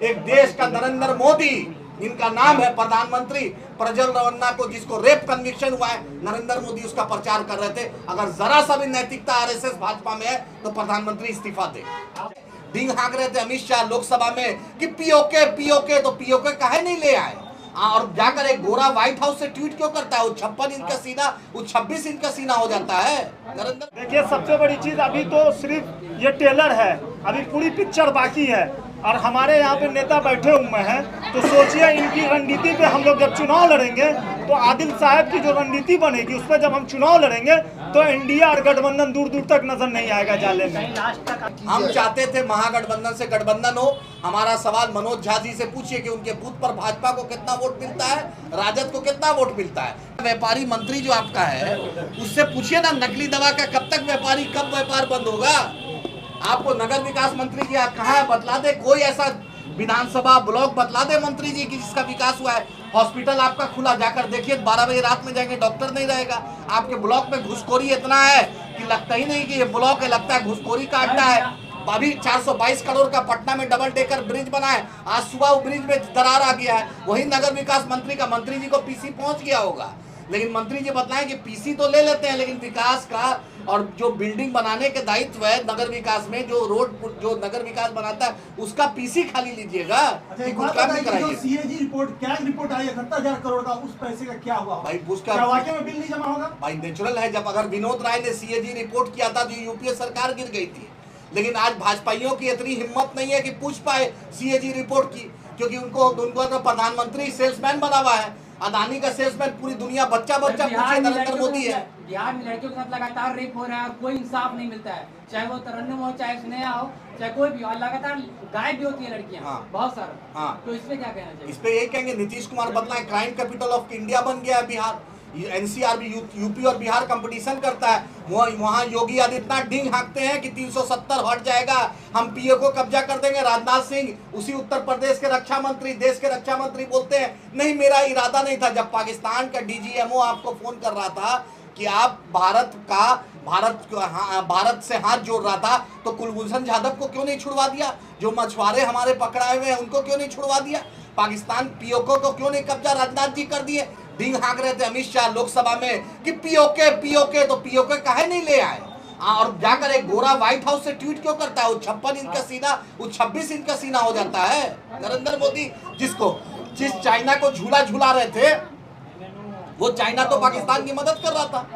एक देश का नरेंद्र मोदी, इनका नाम है प्रधानमंत्री, प्रज्वल रवन्ना को जिसको रेप कन्विक्शन हुआ है, नरेंद्र मोदी उसका प्रचार कर रहे थे। अगर जरा सा भी नैतिकता आरएसएस भाजपा में है तो प्रधानमंत्री इस्तीफा दे। डींग हाँक रहे थे अमित शाह लोकसभा में कि पीओके पीओके, तो पीओके काहे नहीं ले आए? और जाकर एक गोरा व्हाइट हाउस से ट्वीट क्यों करता है? वो 56 इंच का सीना, वो 26 इंच का सीना हो जाता है। नरेंद्र देखिए, सबसे बड़ी चीज अभी तो सिर्फ ये टेलर है, अभी पूरी पिक्चर बाकी है। और हमारे यहाँ पे नेता बैठे हुए हैं, तो सोचिए इनकी रणनीति पे हम लोग जब चुनाव लड़ेंगे तो आदिल साहब की जो रणनीति बनेगी उस पर जब हम चुनाव लड़ेंगे तो इंडिया और गठबंधन दूर दूर तक नजर नहीं आएगा जाले में। हम चाहते थे महागठबंधन से गठबंधन हो। हमारा सवाल मनोज झा जी से पूछिए कि उनके बूथ पर भाजपा को कितना वोट मिलता है, राजद को कितना वोट मिलता है। व्यापारी मंत्री जो आपका है उससे पूछिए ना, नकली दवा का कब तक व्यापारी, कब व्यापार बंद होगा? आपको नगर विकास मंत्री जी कहाँ है, बतला दे। कोई ऐसा विधानसभा ब्लॉक बतला दे मंत्री जी की जिसका विकास हुआ है। हॉस्पिटल आपका खुला, जाकर देखिए 12 बजे रात में जाएंगे डॉक्टर नहीं रहेगा। आपके ब्लॉक में घुसखोरी इतना है कि लगता ही नहीं कि ये ब्लॉक है, लगता है घुसखोरी का अड्डा है। अभी 422 करोड़ का पटना में डबल डेकर ब्रिज बना है, आज सुबह वो ब्रिज में दरार आ गया है। वही नगर विकास मंत्री का, मंत्री जी को पीसी पहुंच गया होगा, लेकिन मंत्री जी बताएं कि पीसी तो ले लेते हैं, लेकिन विकास का और जो बिल्डिंग बनाने के दायित्व है नगर विकास में, जो रोड जो नगर विकास बनाता है उसका पीसी खाली लीजिएगा। अच्छा, एक बात बताइए, सीएजी रिपोर्ट, कैग रिपोर्ट आई 71,000 करोड़ का, उस पैसे का क्या हुआ भाई? उसका वाकई में बिल नहीं जमा होगा भाई? नेचुरल है। जब अगर विनोद राय ने सीएजी रिपोर्ट किया था तो यूपीए सरकार गिर गई थी, लेकिन आज भाजपाइयों की इतनी हिम्मत नहीं है कि पूछ पाए सीएजी रिपोर्ट की, क्योंकि उनको तो प्रधानमंत्री सेल्समैन बना हुआ है। अदानी का सेल्समैन पूरी दुनिया बच्चा बच्चा पूछे नरेंद्र मोदी है। बिहार में लड़कियों के साथ लगातार रेप हो रहा है और कोई इंसाफ नहीं मिलता है, चाहे वो तरन्नुम हो, चाहे स्नेहा हो, चाहे कोई भी हो, लगातार गायब भी होती है लड़कियां। हाँ। बहुत सारा। हाँ। तो इसमें क्या कहना चाहिए? इस पे यही कहेंगे, नीतीश कुमार बदला है, क्राइम कैपिटल ऑफ इंडिया बन गया है बिहार। एनसीआर भी यूपी और बिहार कंपटीशन करता है। वहाँ योगी आदित्यनाथ डींग हाँकते हैं कि 370 हट जाएगा, हम पीओ को कब्जा कर देंगे। राजनाथ सिंह, उसी उत्तर प्रदेश के रक्षा मंत्री, देश के रक्षा मंत्री, बोलते हैं नहीं मेरा इरादा नहीं था। जब पाकिस्तान का डीजीएमओ आपको फोन कर रहा था कि आप भारत से हाथ जोड़ रहा था, तो कुलभूषण जाधव को क्यों नहीं छुड़वा दिया? जो मछुआरे हमारे पकड़ाए हुए हैं उनको क्यों नहीं छुड़वा दिया? पाकिस्तान पीओके को क्यों नहीं कब्जा राजनाथ जी कर दिए? डींग हाँक रहे थे अमित शाह लोकसभा में कि पीओके पीओके, तो पीओके काहे नहीं ले आए? और जाकर एक गोरा व्हाइट हाउस से ट्वीट क्यों करता है? वो 56 इंच का सीना, वो 26 इंच का सीना हो जाता है। नरेंद्र मोदी जिस चाइना को झूला झूला रहे थे, वो चाइना तो पाकिस्तान की मदद कर रहा था।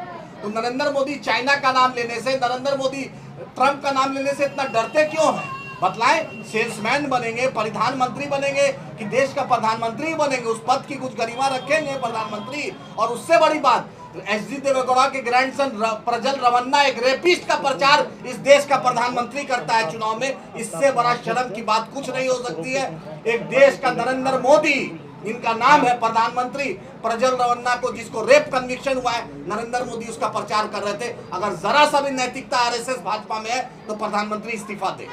तो नरेंद्र मोदी चाइना का नाम लेने से, नरेंद्र मोदी ट्रंप का नाम लेने से इतना डरते क्यों हैं? बतलाएं। सेल्समैन बनेंगे, प्रधानमंत्री बनेंगे कि देश का प्रधानमंत्री बनेंगे? उस पद की कुछ गरिमा रखेंगे प्रधानमंत्री। और उससे बड़ी बात, एसडी देवेगौड़ा के ग्रैंडसन प्रज्वल रवन्ना एक रेपिस्ट का प्रचार इस देश का प्रधानमंत्री करता है चुनाव में। इससे बड़ा शर्म की बात कुछ नहीं हो सकती है। एक देश का नरेंद्र मोदी, इनका नाम है प्रधानमंत्री, प्रज्वल रवन्ना को जिसको रेप कन्विक्शन हुआ है, नरेंद्र मोदी उसका प्रचार कर रहे थे। अगर जरा सा भी नैतिकता आरएसएस भाजपा में है तो प्रधानमंत्री इस्तीफा दे।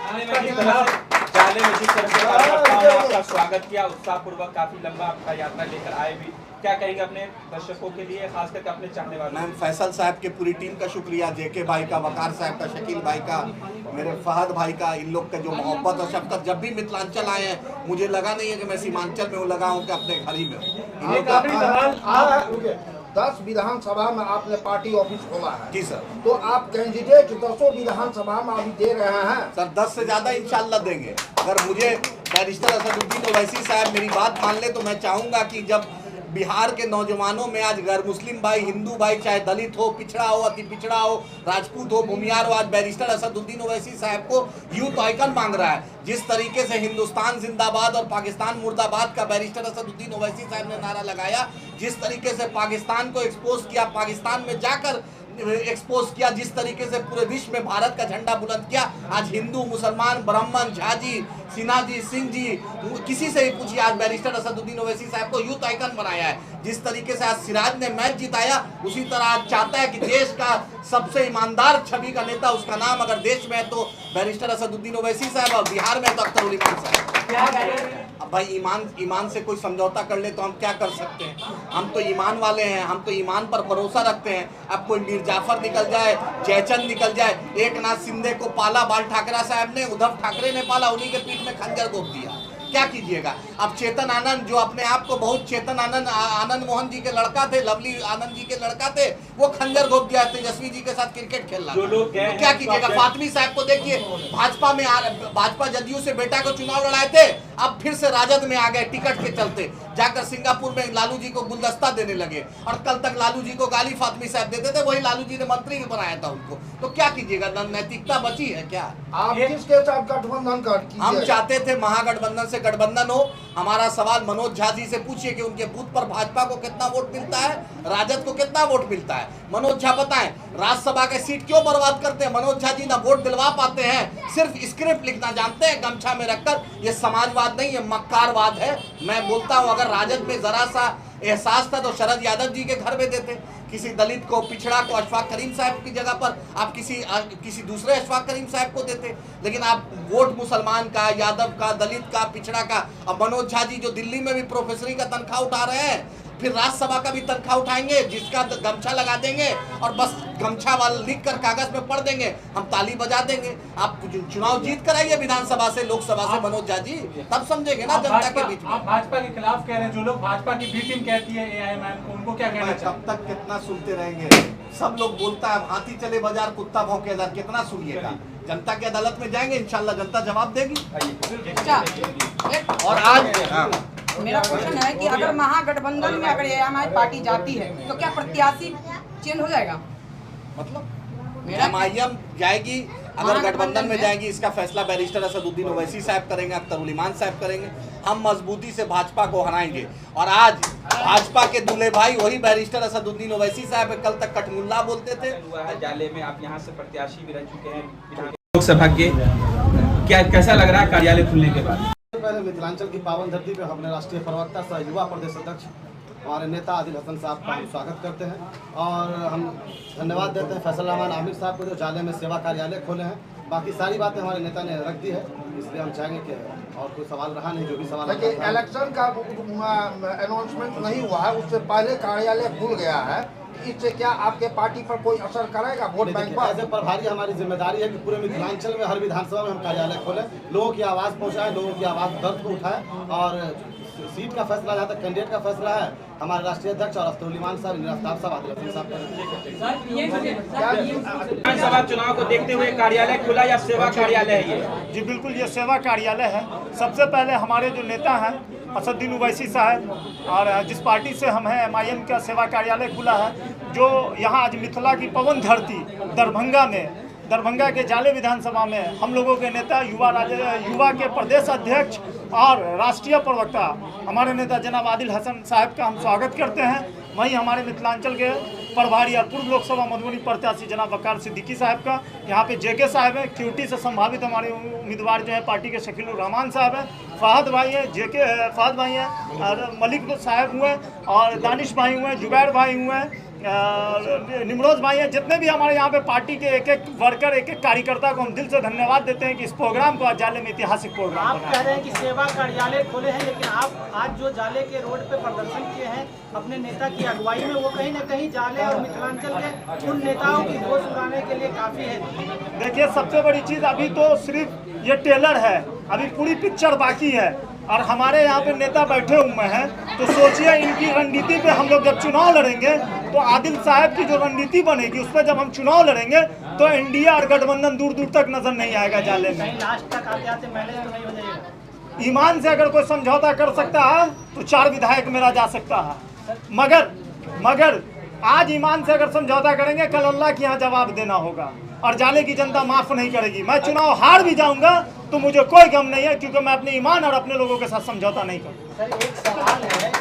आपका स्वागत किया उत्साहपूर्वक, काफी लंबा आपका यात्रा लेकर आए भी, क्या कहेंगे अपने दर्शकों के लिए, खास करके अपने चाहने वालों? मैं फैसल साहब के पूरी टीम का शुक्रिया, जेके भाई का, वकार साहब का, शकील भाई का, मेरे फहद भाई का, इन लोग का जो मोहब्बत और शफकत। जब भी मिथिलांचल आए हैं मुझे लगा नहीं है कि मैं सीमांचल में हूँ, लगा हूँ कि अपने घर ही में हूँ। 10 विधानसभा में आपने पार्टी ऑफिस खोला है जी सर, तो आप कैंडिडेट 10 विधानसभा में अभी दे रहे हैं सर 10 से ज्यादा इंशाल्लाह देंगे। अगर मुझे बैरिस्टर असदुद्दीन ओवैसी साहब मेरी बात मान ले तो मैं चाहूंगा कि जब बिहार के नौजवानों में आज गैर मुस्लिम भाई, हिंदू भाई, चाहे दलित हो, पिछड़ा हो, अति पिछड़ा हो, राजपूत हो, भूमियार हो, आज बैरिस्टर असदुद्दीन ओवैसी साहब को यूथ आइकन मांग रहा है। जिस तरीके से हिंदुस्तान जिंदाबाद और पाकिस्तान मुर्दाबाद का बैरिस्टर असदुद्दीन ओवैसी साहब ने नारा लगाया, जिस तरीके से पाकिस्तान को एक्सपोज किया, पाकिस्तान में जाकर एक्सपोज किया, जिस तरीके से पूरे विश्व में भारत का झंडा बुलंद किया, आज हिंदू, मुसलमान, ब्राह्मण, झा जी, सिन्हा जी, सिंह जी, किसी से भी पूछिए, आज बैरिस्टर असदुद्दीन ओवैसी साहब को यूथ आइकन बनाया है। जिस तरीके से आज सिराज ने मैच जिताया, उसी तरह आज चाहता है कि देश का सबसे ईमानदार छवि का नेता, उसका नाम अगर देश में है तो बैरिस्टर असदुद्दीन ओवैसी साहब, और बिहार में है तो अख्तर उल इमान साहब। अब भाई ईमान से कोई समझौता कर ले तो हम क्या कर सकते हैं? हम तो ईमान वाले हैं, हम तो ईमान पर भरोसा रखते हैं। अब कोई मीर जाफर निकल जाए, जयचंद निकल जाए, एक नाथ शिंदे को पाला बाल ठाकरे साहब ने, उद्धव ठाकरे ने पाला, उन्हीं के पीठ में खंजर घोंप दिया। क्या कीजिएगा। अब चेतन आनंद जो अपने आप को बहुत चेतन आनंद मोहन जी के लड़का थे, लवली आनंद जी के लड़का थे, वो खंजर घोप गया तेजस्वी जी के साथ क्रिकेट खेल रहा था। तो क्या कीजिएगा। फातमी साहब को देखिए, भाजपा जदयू से बेटा को चुनाव लड़ाए थे, अब फिर से राजद में आ गए टिकट के चलते, जाकर सिंगापुर में लालू जी को गुलदस्ता देने लगे, और कल तक लालू जी को गाली फातमी साहब देते थे, वही लालू जी ने मंत्री भी बनाया था उनको। तो क्या कीजिएगा, नैतिकता बची है क्या। आप किसके साथ गठबंधन कर हम चाहते थे महागठबंधन से गठबंधन हो। हमारा सवाल मनोज झा जी से पूछिए कि उनके बूथ पर भाजपा को कितना वोट मिलता है, राजद को कितना वोट मिलता है। मनोज झा बताएं, राज्यसभा के सीट क्यों बर्बाद करते हैं। मनोज झा जी ना वोट दिलवा पाते हैं, सिर्फ स्क्रिप्ट लिखना जानते हैं गमछा में रखकर। ये समाजवाद नहीं, ये मक्कारवाद है। मैं बोलता हूँ अगर राजद में जरा सा एहसास था तो शरद यादव जी के घर में देते, किसी दलित को, पिछड़ा को अशफाक करीम साहब की जगह पर आप किसी दूसरे अशफाक करीम साहब को देते। लेकिन आप वोट मुसलमान का, यादव का, दलित का, पिछड़ा का। अब मनोज झा जी जो दिल्ली में भी प्रोफेसरी का तनख्वाह उठा रहे हैं, फिर राज्यसभा का भी तनख्वाह उठाएंगे, जिसका गमछा लगा देंगे और बस गमछा वाला लिख कर कागज में पढ़ देंगे, हम ताली बजा देंगे। आप चुनाव जीत कर आइए विधानसभा से, लोकसभा से मनोज झा जी, तब समझेंगे ना जनता के बीच में। आप भाजपा के खिलाफ कह रहे हैं, जो लोग भाजपा की बी टीम कहती है AIMIM को, उनको क्या कहना चाहिए। तब तक कितना सुनते रहेंगे। सब लोग बोलता है हाथी चले बाजार कुत्ता भौंके हजार, कितना सुनिएगा। जनता की अदालत में जाएंगे, इंशाल्लाह जनता जवाब देगी। और आज मेरा क्वेश्चन है कि अगर महागठबंधन में अगर AIMIM पार्टी जाती है तो क्या प्रत्याशी चेंज हो जाएगा। मतलब MIM जाएगी, अगर गठबंधन में जाएगी, इसका फैसला बैरिस्टर असदुद्दीन ओवैसी साहब करेंगे, अख्तर उल इमान साहब करेंगे। हम मजबूती से भाजपा को हराएंगे। और आज भाजपा के दूल्हे भाई वही बैरिस्टर असदुद्दीन ओवैसी साहब है, कल तक कठमुल्ला बोलते थे। जाले में आप यहाँ से प्रत्याशी भी रह चुके हैं लोकसभा के, क्या कैसा लग रहा है कार्यालय खुलने के बाद। पहले मिथिलांचल की पावन धरती पे अपने राष्ट्रीय प्रवक्ता सह युवा प्रदेश अध्यक्ष हमारे नेता आदिल हसन साहब का हम स्वागत करते हैं और हम धन्यवाद देते हैं फैसल रहमान आमिर साहब को जो जाले में सेवा कार्यालय खोले हैं। बाकी सारी बातें हमारे नेता ने रख दी है, इसलिए हम चाहेंगे कि और कोई सवाल रहा नहीं, जो भी सवाल इलेक्शन का अनाउंसमेंट नहीं हुआ है, उससे पहले कार्यालय खुल गया है, इससे क्या आपके पार्टी पर कोई असर करेगा वोट बैंक पर। ऐसे प्रभारी हमारी जिम्मेदारी है कि पूरे मिथिलांचल में हर विधानसभा में हम कार्यालय खोलें, लोगों की आवाज़ पहुंचाएं, लोगों की आवाज़ दर्द को उठाएं। और सीट का फैसला जहाँ तक कैंडिडेट का फैसला है हमारे राष्ट्रीय अध्यक्ष और अख्तर उल इमान साहब, इंदिरा आफ्ताब साहब, आदिल हसन साहब करेंगे। विधानसभा चुनाव को देखते हुए कार्यालय खुला या सेवा कार्यालय है ये। जी बिल्कुल, ये सेवा कार्यालय है। सबसे पहले हमारे जो नेता हैं असदुद्दीन ओवैसी साहब, और जिस पार्टी से हम हैं MIM का सेवा कार्यालय खुला है, जो यहाँ आज मिथिला की पवन धरती दरभंगा के जाले विधानसभा में हम लोगों के नेता युवा के प्रदेश अध्यक्ष और राष्ट्रीय प्रवक्ता हमारे नेता जनाब आदिल हसन साहब का हम स्वागत करते हैं। वहीं हमारे मिथिलांचल के प्रभारी और पूर्व लोकसभा मधुबनी प्रत्याशी जनाब वकार सिद्दीकी साहब का, यहाँ पे JK साहब हैं, क्यूटी से संभावित हमारे उम्मीदवार जो है पार्टी के शकील रहमान साहब हैं, फहद भाई हैं, फहद भाई हैं, और मलिक साहब हुए, और दानिश भाई हुए, जुबैर भाई हुए, निमरोज भाई हैं। जितने भी हमारे यहाँ पे पार्टी के एक एक वर्कर, एक एक कार्यकर्ता को हम दिल से धन्यवाद देते हैं कि इस प्रोग्राम को आज जाले में ऐतिहासिक प्रोग्राम। आप कह रहे हैं कि सेवा कार्यालय खोले हैं, लेकिन आप आज जो जाले के रोड पे प्रदर्शन किए हैं अपने नेता की अगुवाई में, वो कहीं ना कहीं जाले और मिथिलांचल के उन नेताओं की होश उड़ाने के लिए काफ़ी है। देखिए, सबसे बड़ी चीज़ अभी तो सिर्फ ये टेलर है, अभी पूरी पिक्चर बाकी है। और हमारे यहाँ पे नेता बैठे हुए हैं, तो सोचिए इनकी रणनीति पे हम लोग जब चुनाव लड़ेंगे तो आदिल साहब की जो रणनीति बनेगी उस पर जब हम चुनाव लड़ेंगे तो इंडिया और गठबंधन दूर दूर तक नजर नहीं आएगा जाले में। लास्ट तक आते मैनेज तो नहीं हो जाएगा। ईमान से अगर कोई समझौता कर सकता है तो 4 विधायक मेरा जा सकता है, मगर आज ईमान से अगर समझौता करेंगे कल अल्लाह के यहाँ जवाब देना होगा और जाले की जनता माफ नहीं करेगी। मैं चुनाव हार भी जाऊंगा तो मुझे कोई गम नहीं है, क्योंकि मैं अपने ईमान और अपने लोगों के साथ समझौता नहीं करूँगा। सर एक सवाल है